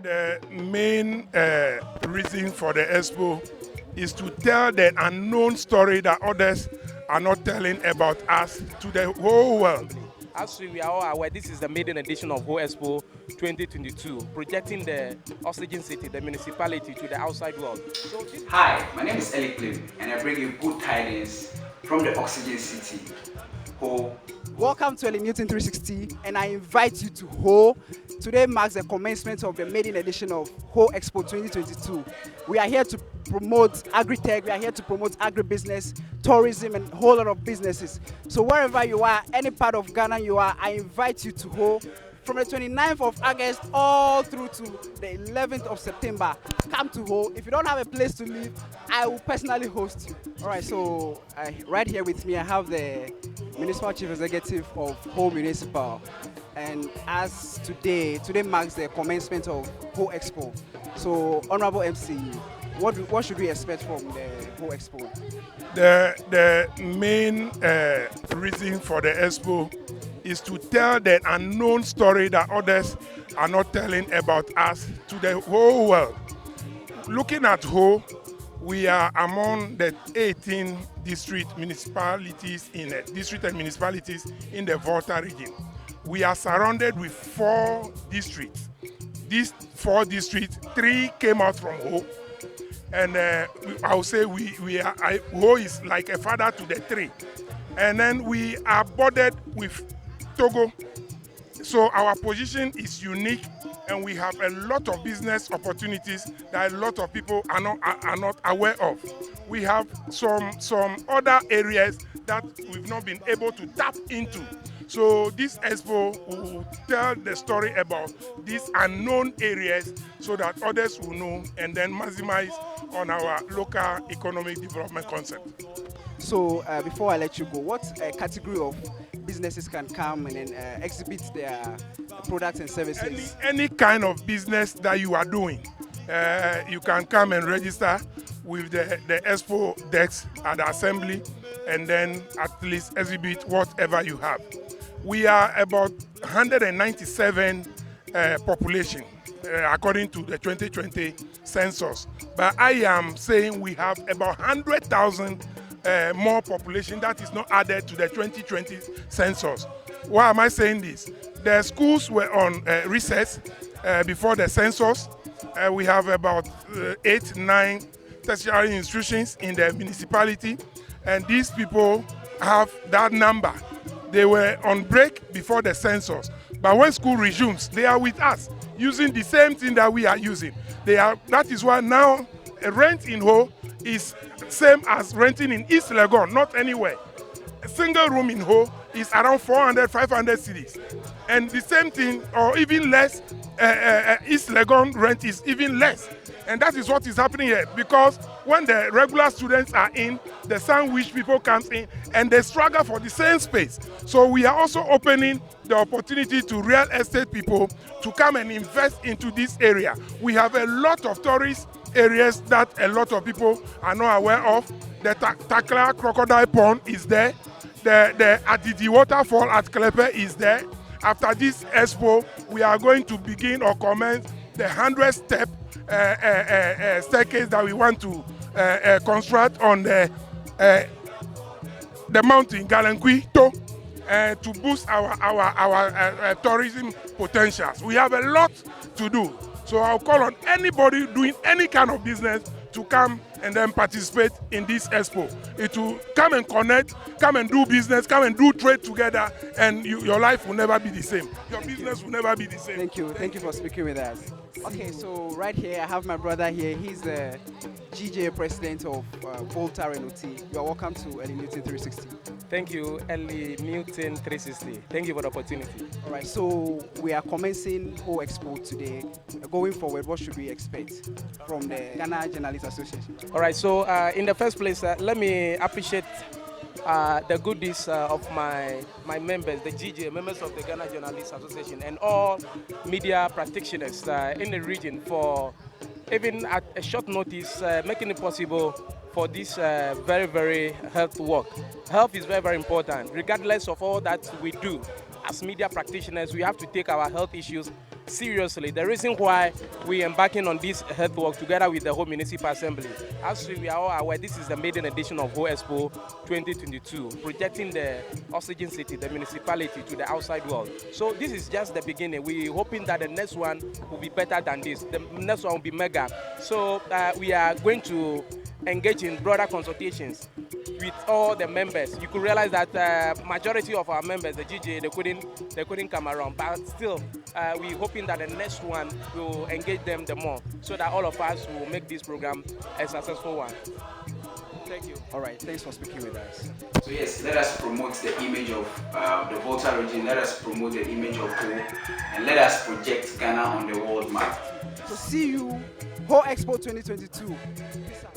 The main reason for the expo is to tell the unknown story that others are not telling about us to the whole world. As we are all aware, this is the maiden edition of Ho Expo 2022, projecting the oxygen city, the municipality, to the outside world. Hi, my name is Eli Clem, and I bring you good tidings from the oxygen city, Ho. Welcome to Eli Newton 360, and I invite you to Ho. Today marks the commencement of the maiden edition of Ho Expo 2022. We are here to promote agri-tech, we are here to promote agribusiness, tourism, and a whole lot of businesses. So wherever you are, any part of Ghana you are, I invite you to Ho. From the 29th of August all through to the 11th of September, come to Ho. If you don't have a place to live, I will personally host you. All right, so right here with me, I have the Municipal Chief Executive of Ho Municipal. And as today marks the commencement of Ho Expo. So, Honorable MCE, what should we expect from the Ho Expo? The main reason for the expo is to tell the unknown story that others are not telling about us to the whole world. Looking at Ho, we are among the 18 district municipalities in the Volta region. We are surrounded with 4 districts. These 4 districts, 3 came out from Ho. And I would say Ho is like a father to the 3. And then we are bordered with Togo. So our position is unique, and we have a lot of business opportunities that a lot of people are not aware of. We have some other areas that we've not been able to tap into. So this expo will tell the story about these unknown areas so that others will know and then maximize on our local economic development concept. So before I let you go, what category of businesses can come and then exhibit their products and services? Any kind of business that you are doing, you can come and register with the expo desk at the assembly and then at least exhibit whatever you have. We are about 197 population according to the 2020 census, but I am saying we have about 100,000 more population that is not added to the 2020 census. Why am I saying this? The schools were on recess before the census. We have about 8-9 tertiary institutions in the municipality, and these people have that number. They were on break before the census, but when school resumes, they are with us using the same thing that we are using. That is why now rent in Ho is same as renting in East Legon, not anywhere. A single room in Ho is around 400-500 cedis, and the same thing or even less. East Legon rent is even less, and that is what is happening here, because when the regular students are in, the sandwich people comes in and they struggle for the same space. So we are also opening the opportunity to real estate people to come and invest into this area. We have a lot of tourist areas that a lot of people are not aware of. The Takla Crocodile Pond is there. The Adidi Waterfall at Klepe is there. After this expo, we are going to begin or commence the 100-step staircase that we want to construct on the mountain Galanquito to boost our tourism potentials. We have a lot to do. So I'll call on anybody doing any kind of business to come and then participate in this expo. It will come and connect, come and do business, come and do trade together, and your life will never be the same. Your business will never be the same. Thank you for speaking with us. Okay, so right here I have my brother here. He's the GJA president of Volta Renoti. You are welcome to Eli Newton 360. Thank you, Eli Newton 360. Thank you for the opportunity. All right, so we are commencing Ho Expo today. Going forward, what should we expect from the Ghana Journalists Association? All right, so in the first place, let me appreciate the goodies of my members, the GJA, members of the Ghana Journalists Association, and all media practitioners in the region for even at a short notice making it possible for this very, very health work. Health is very, very important. Regardless of all that we do as media practitioners, we have to take our health issues seriously. The reason why we are embarking on this health work together with the Ho Municipal Assembly, as we are all aware, this is the maiden edition of Ho Expo 2022, projecting the oxygen city, the municipality, to the outside world. So this is just the beginning. We're hoping that the next one will be better than this. The next one will be mega. So we are going to engage in broader consultations with all the members. You could realize that majority of our members, the GJA, they couldn't come around, but still we're hoping that the next one will engage them the more, so that all of us will make this program a successful one. Thank you. All right, thanks for speaking with us. So yes, let us promote the image of the Volta region, let us promote the image of Ho, and let us project Ghana on the world map. So see you, Ho Expo 2022. Peace out.